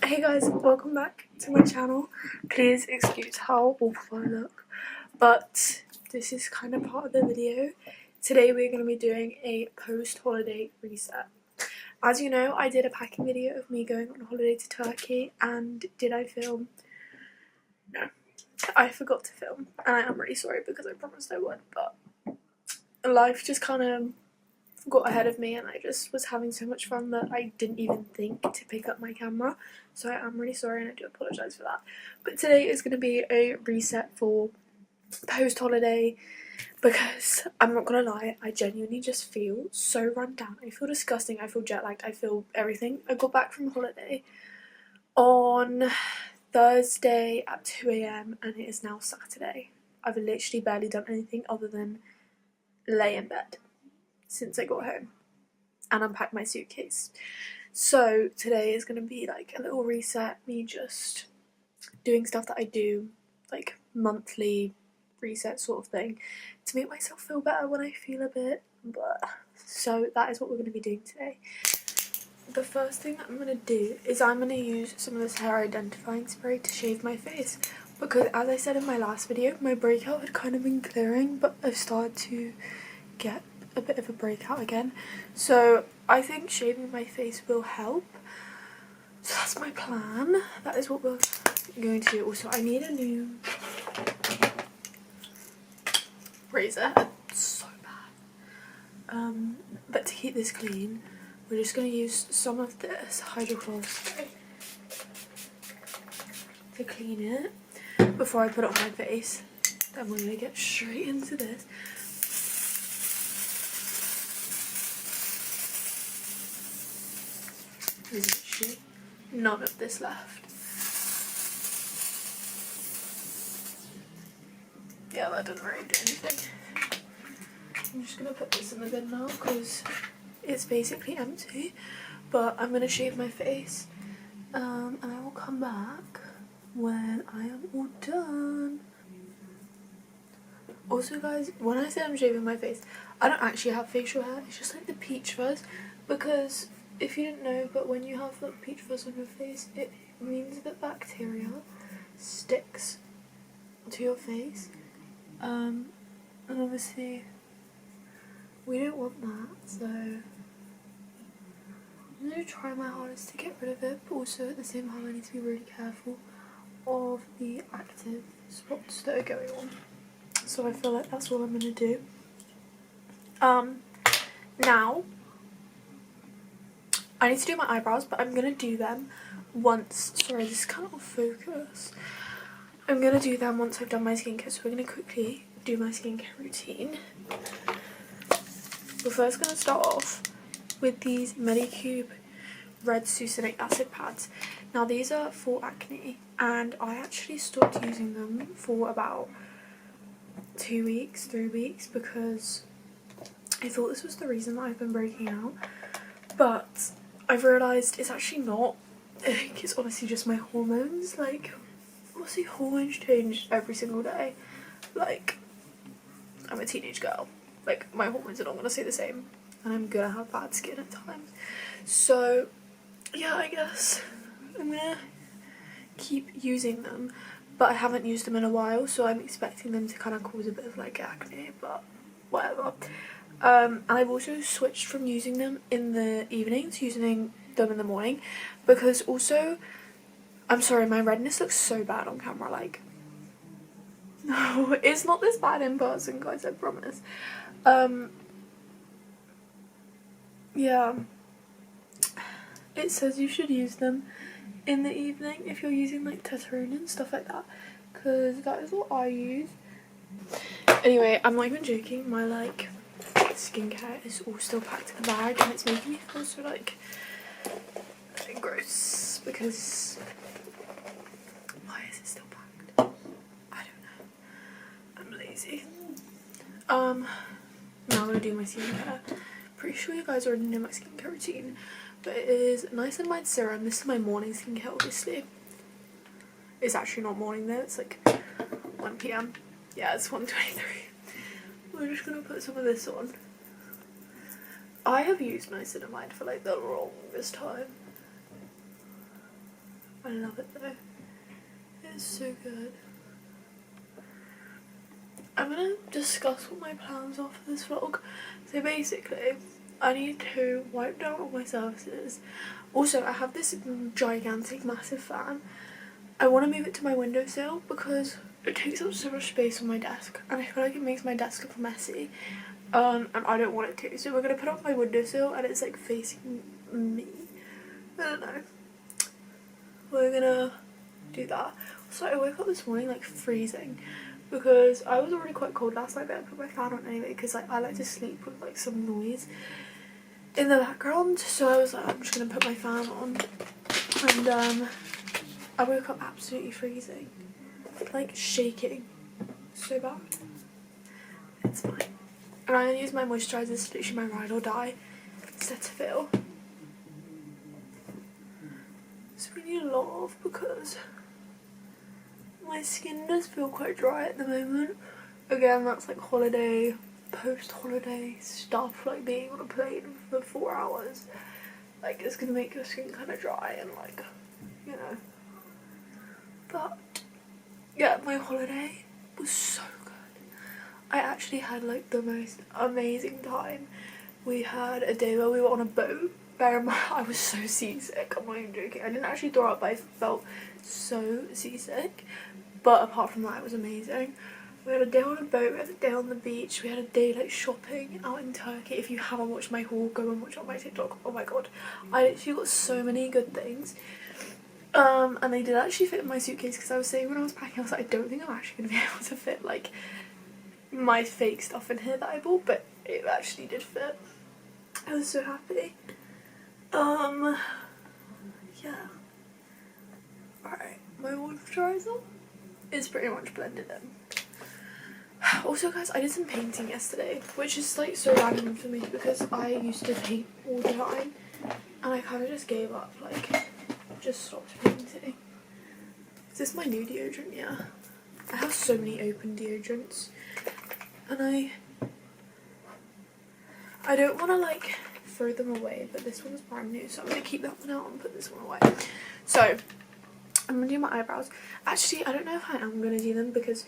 Hey guys, welcome back to my channel. Please excuse how awful I look, but this is kind of part of the video. Today we're going to be doing a post-holiday reset. As you know, I did a packing video of me going on holiday to Turkey, and did I film? No, I forgot to film, and I am really sorry because I promised I would, but life just kind of got ahead of me and I just was having so much fun that I didn't even think to pick up my camera. So I am really sorry and I do apologise for that. But today is going to be a reset for post-holiday because I'm not going to lie, I genuinely just feel so run down. I feel disgusting, I feel jet lagged, I feel everything. I got back from holiday on Thursday at 2 AM and it is now Saturday. I've literally barely done anything other than lay in bed since I got home and unpacked my suitcase. So today is going to be like a little reset, me just doing stuff that I do, like monthly reset sort of thing, to make myself feel better when I feel a bit so that is what we're going to be doing today. The first thing that I'm going to do is I'm going to use some of this hair identifying spray to shave my face, because as I said in my last video, my breakout had kind of been clearing, but I've started to get a bit of a breakout again, so I think shaving my face will help. So that's my plan. That is what we're going to do. Also, I need a new razor. It's so bad. But to keep this clean, we're just going to use some of this hydrocolor spray to clean it before I put it on my face. Then we're going to get straight into this. There's literally none of this left. Yeah, that doesn't really do anything. I'm just going to put this in the bin now because it's basically empty, but I'm going to shave my face and I will come back when I am all done. Also guys, when I say I'm shaving my face, I don't actually have facial hair, it's just like the peach fuzz, because if you didn't know, but when you have like peach fuzz on your face, it means that bacteria sticks to your face, and obviously we don't want that, so I'm going to try my hardest to get rid of it, but also at the same time I need to be really careful of the active spots that are going on. So I feel like that's all I'm going to do. Now I need to do my eyebrows, but I'm going to do them once. Sorry, this is kind of off focus. I'm going to do them once I've done my skincare, so we're going to quickly do my skincare routine. We're first going to start off with these Medicube red succinic acid pads. Now these are for acne, and I actually stopped using them for about 2 weeks, 3 weeks, because I thought this was the reason that I've been breaking out, but I've realised it's actually not. I think it's honestly just my hormones. Like, honestly, hormones change every single day. Like, I'm a teenage girl. Like, my hormones are not going to stay the same, and I'm going to have bad skin at times. So, yeah, I guess I'm going to keep using them, but I haven't used them in a while, so I'm expecting them to kind of cause a bit of like acne, but whatever. And I've also switched from using them in the evening to using them in the morning, because also, I'm sorry, my redness looks so bad on camera, like, no, it's not this bad in person, guys, I promise. Yeah, it says you should use them in the evening if you're using like testosterone and stuff like that, because that is what I use. Anyway, I'm not even joking, my like skincare is all still packed in a bag, and it's making me feel so like gross, because why is it still packed? I don't know, I'm lazy. Now I'm gonna do my skincare. Pretty sure you guys already know my skincare routine, but it is Niacinamide serum. This is my morning skincare, obviously. It's actually not morning though, it's like 1 PM. Yeah, it's 1:23. We're just gonna put some of this on. I have used niacinamide for like the longest time. I love it though. It's so good. I'm gonna discuss what my plans are for this vlog. So basically, I need to wipe down all my surfaces. Also, I have this gigantic, massive fan. I want to move it to my windowsill because it takes up so much space on my desk, and I feel like it makes my desk look messy. And I don't want it to. So we're gonna put it on my windowsill, and it's like facing me. I don't know. We're gonna do that. So I woke up this morning like freezing because I was already quite cold last night, but I put my fan on anyway because like I like to sleep with like some noise in the background. So I was like, I'm just gonna put my fan on, and I woke up absolutely freezing, like shaking so bad. It's fine. And I'm gonna use my moisturiser. It's literally my ride or die Cetaphil. So we need a lot of because my skin does feel quite dry at the moment. Again, that's like holiday, post-holiday stuff, like being on a plane for 4 hours. Like, it's gonna make your skin kind of dry and like, you know. But, yeah, my holiday was so good. I actually had like the most amazing time. We had a day where we were on a boat. Bear in mind, I was so seasick, I'm not even joking. I didn't actually throw up, but I felt so seasick. But apart from that, it was amazing. We had a day on a boat, we had a day on the beach, we had a day like shopping out in Turkey. If you haven't watched my haul, go and watch it on my TikTok. Oh my god, I literally got so many good things. And they did actually fit in my suitcase because I was saying when I was packing, I was like, I don't think I'm actually going to be able to fit like my fake stuff in here that I bought, but it actually did fit. I was so happy. Yeah. Alright, my moisturiser is pretty much blended in. Also guys, I did some painting yesterday, which is like so random for me because I used to paint all the time and I kind of just gave up, like just stopped painting. Is this my new deodorant? Yeah. I have so many open deodorants and I don't want to like throw them away, but this one's brand new, so I'm going to keep that one out and put this one away. So I'm going to do my eyebrows. Actually, I don't know if I am going to do them because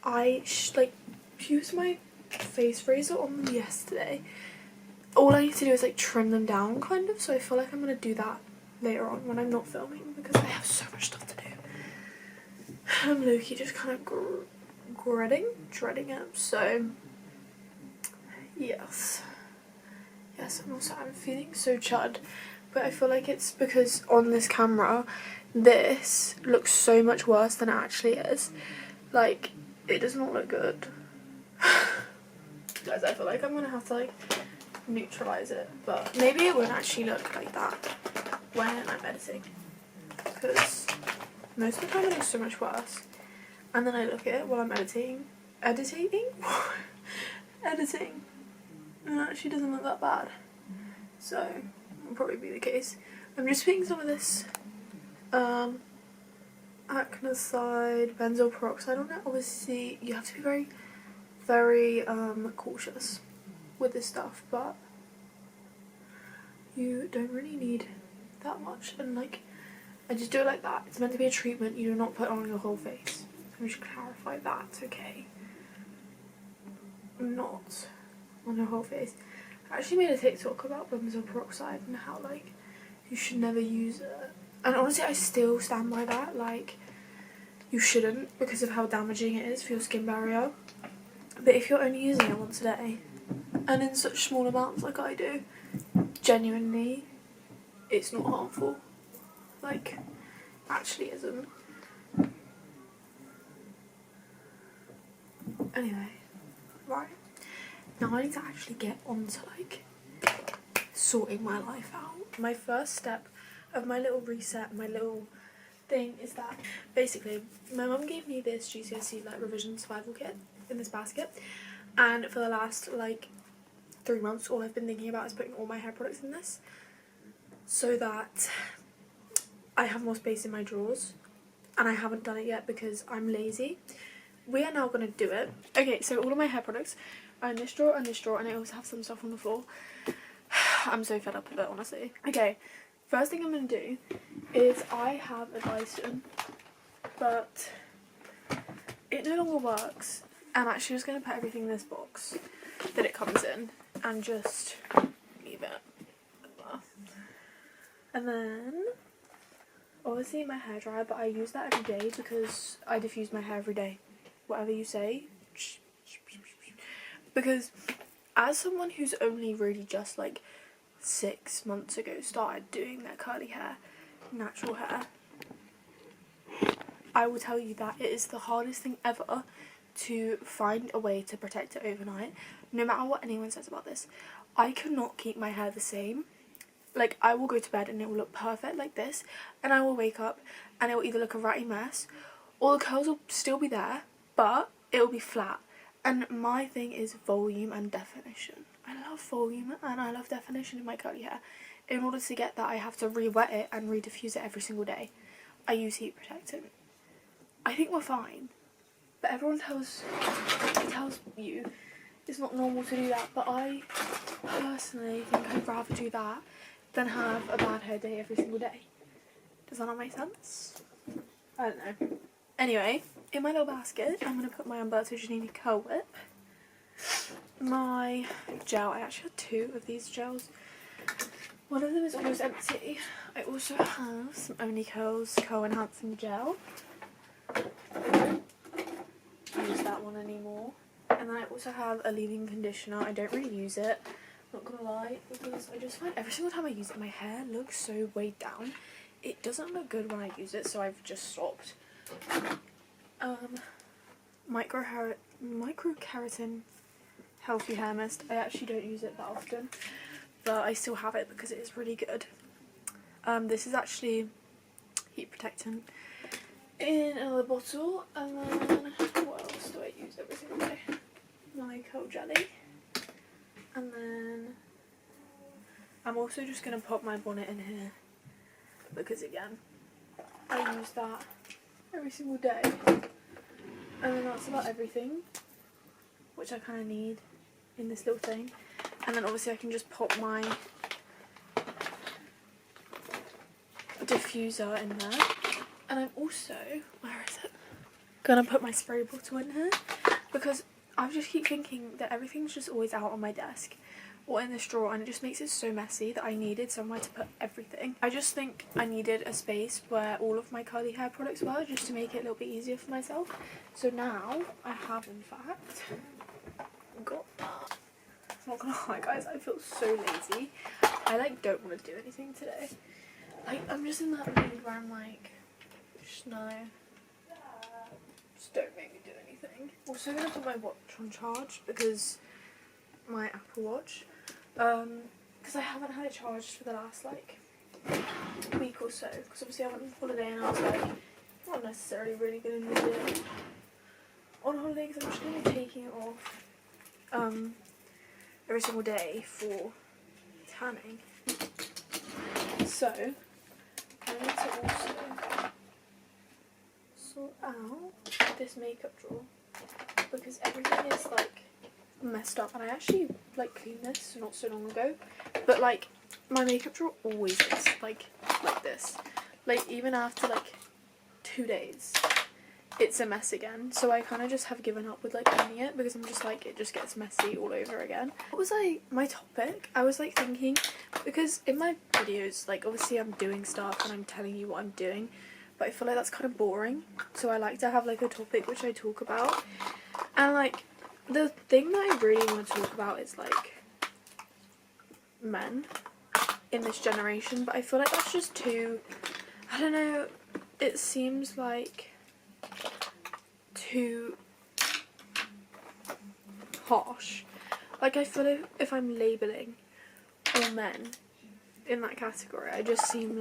I like used my face razor on them yesterday. All I need to do is like trim them down kind of, so I feel like I'm going to do that later on when I'm not filming because I have so much stuff to do. I'm low-key just kind of dreading it, so yes. Yes, and also I'm feeling so chud, but I feel like it's because on this camera this looks so much worse than it actually is. Like, it does not look good. Guys, I feel like I'm gonna have to like neutralize it, but maybe it won't actually look like that when I'm editing because most of the time it looks so much worse, and then I look at it while I'm editing and it actually doesn't look that bad. So it'll probably be the case. I'm just putting some of this acnoside benzoyl peroxide on it. Obviously you have to be very, very cautious with this stuff, but you don't really need that much, and like I just do it like that. It's meant to be a treatment, you do not put it on your whole face. So we should clarify that, okay? Not on your whole face. I actually made a TikTok about benzoyl peroxide and how like you should never use it, and honestly I still stand by that. Like, you shouldn't because of how damaging it is for your skin barrier, but if you're only using it once a day and in such small amounts like I do, genuinely it's not harmful. Like, actually isn't. Anyway, right, now I need to actually get on to like sorting my life out. My first step of my little reset, my little thing is that basically my mum gave me this GCSE like revision survival kit in this basket, and for the last like 3 months all I've been thinking about is putting all my hair products in this so that I have more space in my drawers, and I haven't done it yet because I'm lazy. We are now going to do it. Okay, so all of my hair products are in this drawer and this drawer, and I also have some stuff on the floor. I'm so fed up with it, honestly. Okay, first thing I'm going to do is I have a Dyson, but it no longer works. I'm actually just going to put everything in this box that it comes in and just leave it there. And then obviously my hairdryer, but I use that every day because I diffuse my hair every day, whatever you say. Because as someone who's only really just like 6 months ago started doing their curly hair, natural hair, I will tell you that it is the hardest thing ever to find a way to protect it overnight, no matter what anyone says about this. I cannot keep my hair the same. Like, I will go to bed and it will look perfect like this, and I will wake up and it will either look a ratty mess or the curls will still be there, but it will be flat. And my thing is volume and definition. I love volume and I love definition in my curly hair. In order to get that, I have to re-wet it and re-diffuse it every single day. I use heat protectant. I think we're fine, but everyone tells you it's not normal to do that, but I personally think I'd rather do that than have a bad hair day every single day. Does that not make sense? I don't know. Anyway, in my little basket, I'm going to put my Umberto Giannini curl whip, my gel. I actually have 2 of these gels. One of them is almost empty. I also have some Only Curls Curl Enhancing Gel. I don't use that one anymore. And then I also have a leave-in conditioner. I don't really use it, not gonna lie, because I just find every single time I use it, my hair looks so weighed down. It doesn't look good when I use it, so I've just stopped. Micro-keratin healthy hair mist. I actually don't use it that often, but I still have it because it is really good. This is actually heat protectant in another bottle. And then what else do I use every single day? My curl jelly. And then I'm also just going to pop my bonnet in here because, again, I use that every single day. And then that's about everything, which I kind of need in this little thing. And then obviously I can just pop my diffuser in there. And I'm also, where is it? Gonna put my spray bottle in here because I just keep thinking that everything's just always out on my desk or in this drawer, and it just makes it so messy that I needed somewhere to put everything. I just think I needed a space where all of my curly hair products were, just to make it a little bit easier for myself. So now I have, in fact, got that. I'm not gonna lie, guys, I feel so lazy. I don't want to do anything today. I'm just in that mood where I'm like, just no, just don't make me do anything. Also gonna put my watch on charge because my Apple Watch, because I haven't had it charged for the last week or so, because obviously I went on holiday and I was like, not necessarily really gonna need it on holiday because I'm just gonna be taking it off every single day for tanning. So I need to also sort out this makeup drawer because everything is messed up, and I actually cleaned this not so long ago, but my makeup drawer always is like this, even after 2 days it's a mess again. So I kind of just have given up with cleaning it because I'm just it just gets messy all over again. What was my topic? I was thinking, because in my videos obviously I'm doing stuff and I'm telling you what I'm doing, but I feel that's kind of boring, so I like to have a topic which I talk about. And the thing that I really want to talk about is men in this generation, but I feel that's just too, I don't know, it seems too harsh. I feel if I'm labelling all men in that category, I just seem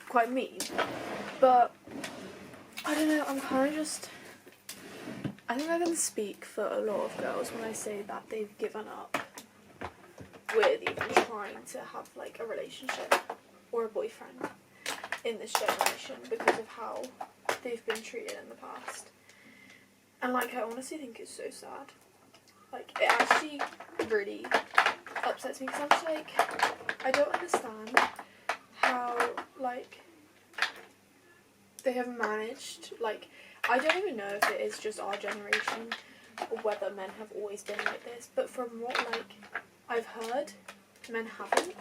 quite mean. But I don't know, I'm kind of just, I think I can speak for a lot of girls when I say that they've given up with even trying to have a relationship or a boyfriend in this generation because of how they've been treated in the past. And I honestly think it's so sad. It actually really upsets me because I'm just I don't understand how like they have managed, like, I don't even know if it is just our generation or whether men have always been like this, but from what, like, I've heard, men haven't.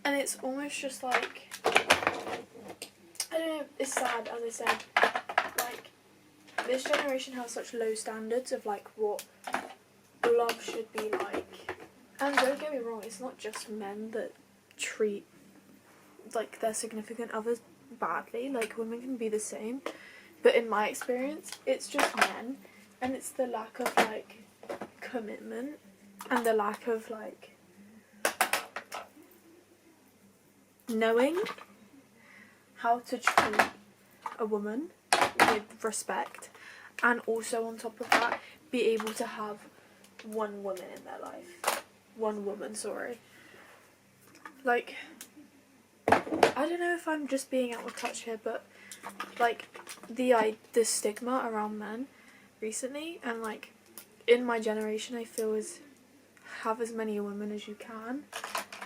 And it's almost just like, I don't know, it's sad, as I said, like, this generation has such low standards of, like, what love should be like. And don't get me wrong, it's not just men that treat, like, their significant others badly. Like, women can be the same. But in my experience, it's just men. And it's the lack of, like, commitment and the lack of, like, knowing how to treat a woman with respect, and also on top of that be able to have one woman in their life. One woman, sorry. Like, I don't know if I'm just being out of touch here, but like the stigma around men recently, and like in my generation, I feel is have as many women as you can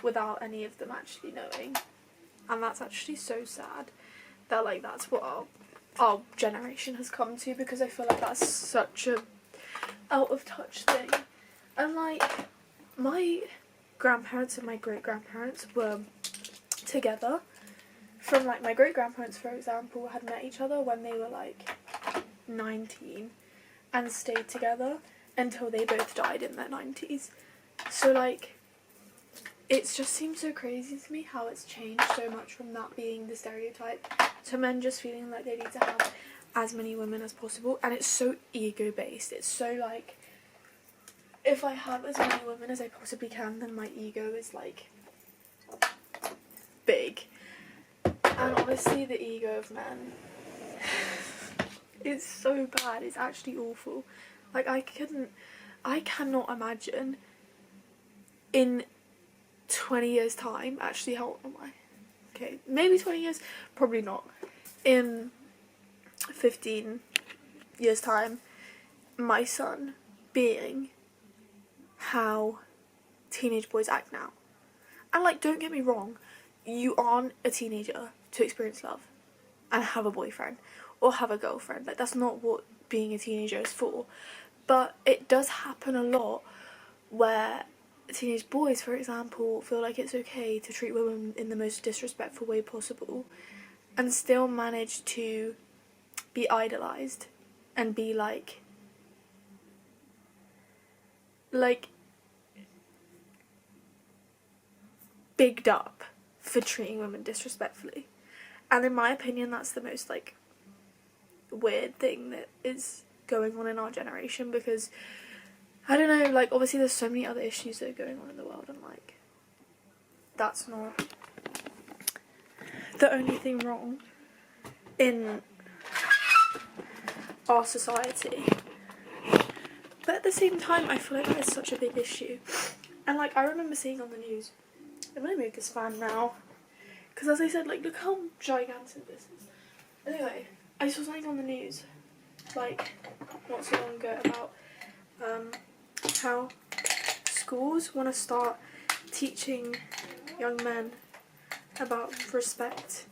without any of them actually knowing. And that's actually so sad that, like, that's what our generation has come to, because I feel like that's such a out of touch thing. And like, my grandparents and my great grandparents were together from, like, my great grandparents, for example, had met each other when they were like 19 and stayed together until they both died in their 90s. So like, it just seems so crazy to me how it's changed so much from that being the stereotype to men just feeling like they need to have as many women as possible. And it's so ego based. It's so like, if I have as many women as I possibly can, then my ego is like big. And honestly, the ego of men, it's so bad. It's actually awful. Like, I cannot imagine in 20 years time, actually, how old am I? Okay, maybe 20 years, probably not. In 15 years time, my son being how teenage boys act now. And like, don't get me wrong, you aren't a teenager to experience love and have a boyfriend or have a girlfriend. Like, that's not what being a teenager is for. But it does happen a lot where teenage boys, for example, feel like it's okay to treat women in the most disrespectful way possible and still manage to be idolized and be like bigged up for treating women disrespectfully. And in my opinion, that's the most like weird thing that is going on in our generation, because I don't know, like, obviously there's so many other issues that are going on in the world, and like, that's not the only thing wrong in our society. But at the same time, I feel like that is such a big issue. And like, I remember seeing on the news, I'm gonna make this fan now, because as I said, like, look how gigantic this is. Anyway, I saw something on the news, like, not so long ago, about how schools want to start teaching young men about respect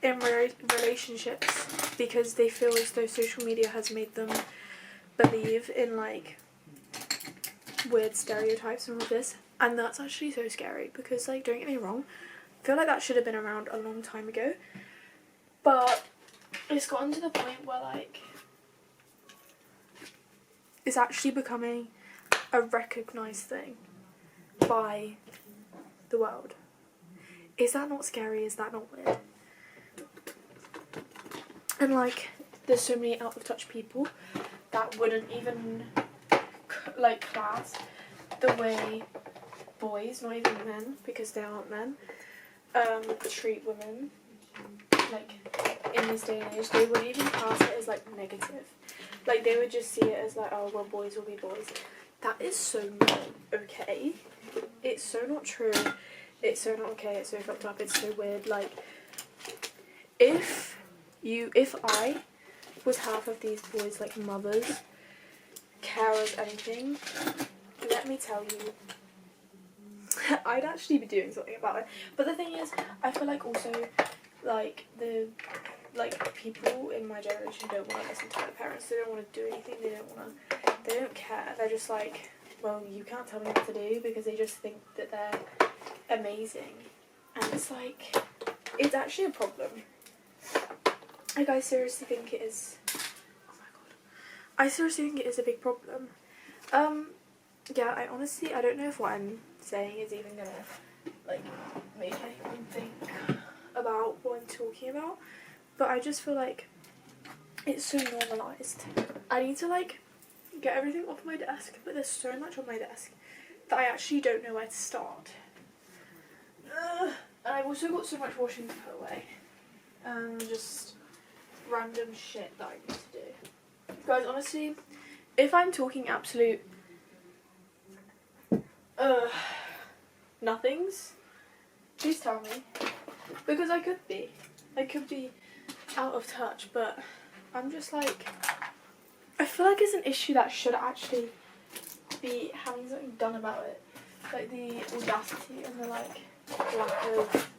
in relationships, because they feel as though social media has made them believe in like weird stereotypes and all this. And that's actually so scary, because like, don't get me wrong, I feel like that should have been around a long time ago, but it's gotten to the point where like it's actually becoming a recognised thing by the world. Is that not scary? Is that not weird? And like, there's so many out of touch people that wouldn't even like class the way boys, not even men, because they aren't men, treat women. Like, in this day and age, they wouldn't even class it as like negative. Like, they would just see it as like, oh well, boys will be boys. That is so not okay. It's so not true. It's so not okay. It's so fucked up. It's so weird. Like, if I was half of these boys' like mothers, carers, anything, let me tell you, I'd actually be doing something about it. But the thing is, I feel like also like people in my generation don't want to listen to their parents. They don't want to do anything. They don't care. They're just like, well, you can't tell me what to do, because they just think that they're amazing. And it's like, it's actually a problem. Like, I seriously think it is. Oh my god. I seriously think it is a big problem. Yeah, I don't know if what I'm saying is even gonna, like, make anyone think about what I'm talking about. But I just feel like it's so normalised. I need to, like, get everything off my desk, but there's so much on my desk that I actually don't know where to start. And I've also got so much washing to put away. Just random shit that I need to do. Guys, honestly, if I'm talking absolute nothings, please tell me. Because I could be out of touch, but I'm just like, I feel like it's an issue that should actually be having something done about it. Like the audacity and the like lack of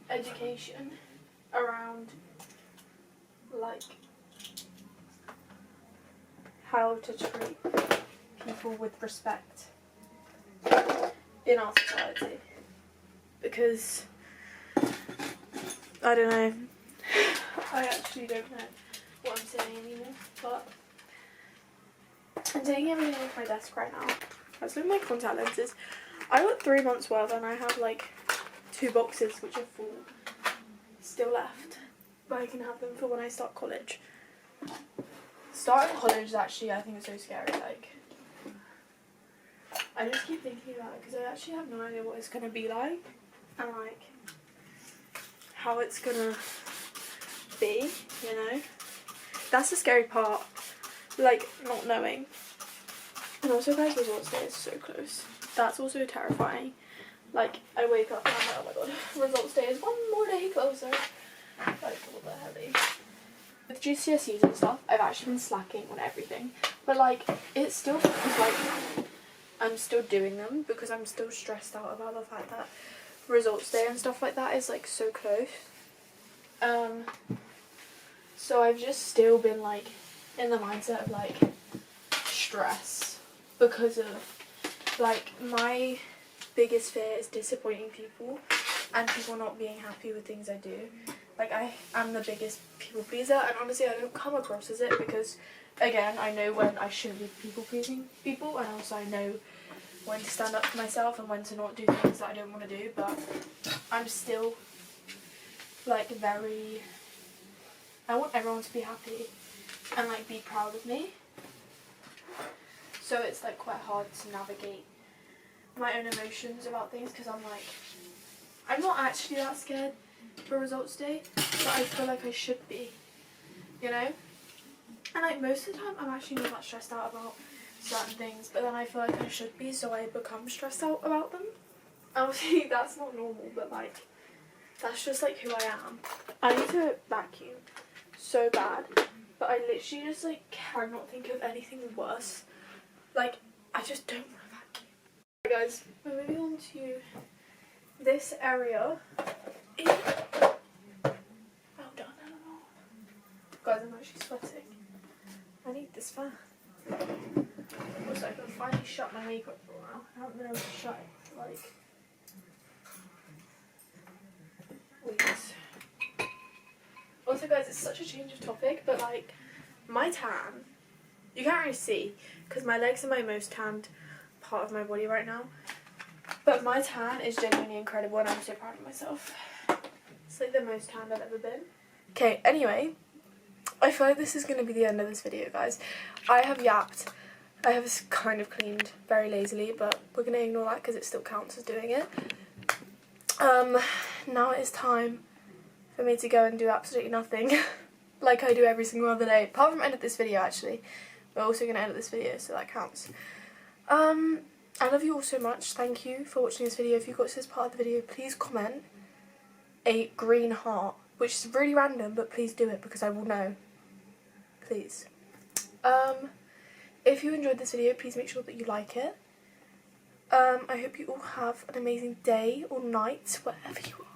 education around like how to treat people with respect in our society. Because I don't know. I actually don't know what I'm saying anymore, but I'm taking everything off my desk right now. Let's look at my contact lenses. I got 3 months worth and I have like 2 boxes which are full still left, but I can have them for when I start college. Starting college is actually, I think, it's so scary. Like, I just keep thinking about it because I actually have no idea what it's gonna be like and like how it's gonna be, you know. That's the scary part, like not knowing. And also, guys, results day is so close. That's also terrifying. Like, I wake up and I'm like, oh my god, results day is one more day closer. Like, what the hell? With GCSEs and stuff, I've actually been slacking on everything, but like, it still feels like I'm still doing them because I'm still stressed out about the fact that results day and stuff like that is like so close. So I've just still been like in the mindset of like stress because of like my biggest fear is disappointing people and people not being happy with things I do. Like, I am the biggest people pleaser, and honestly I don't come across as it because, again, I know when I shouldn't be people pleasing people, and also I know when to stand up for myself and when to not do things that I don't want to do, but I'm still like I want everyone to be happy and like be proud of me. So it's like quite hard to navigate my own emotions about things because I'm like, I'm not actually that scared for results day, but I feel like I should be, you know? And like most of the time I'm actually not that stressed out about certain things, but then I feel like I should be, so I become stressed out about them. Obviously that's not normal, but like that's just like who I am. I need to vacuum so bad, but I literally just like cannot think of anything worse. Like, I just don't want to vacuum. Alright guys, we're moving on to this area. Well done, Eleanor. Guys, I'm actually sweating. I need this fan. Also, I can finally shut my makeup for a while. I haven't been able to shut it for like weeks. Also guys, it's such a change of topic, but like my tan, you can't really see because my legs are my most tanned part of my body right now, but my tan is genuinely incredible and I'm so proud of myself. It's like the most tanned I've ever been. Okay, anyway, I feel like this is going to be the end of this video, guys. I have yapped. I have kind of cleaned very lazily, but we're going to ignore that because it still counts as doing it. Now it is time for me to go and do absolutely nothing like I do every single other day, apart from edit this video. Actually, we're also going to edit this video, so that counts. I love you all so much. Thank you for watching this video. If you got to this part of the video, please comment a green heart, which is really random, but please do it because I will know. Please. If you enjoyed this video, please make sure that you like it. I hope you all have an amazing day or night, wherever you are.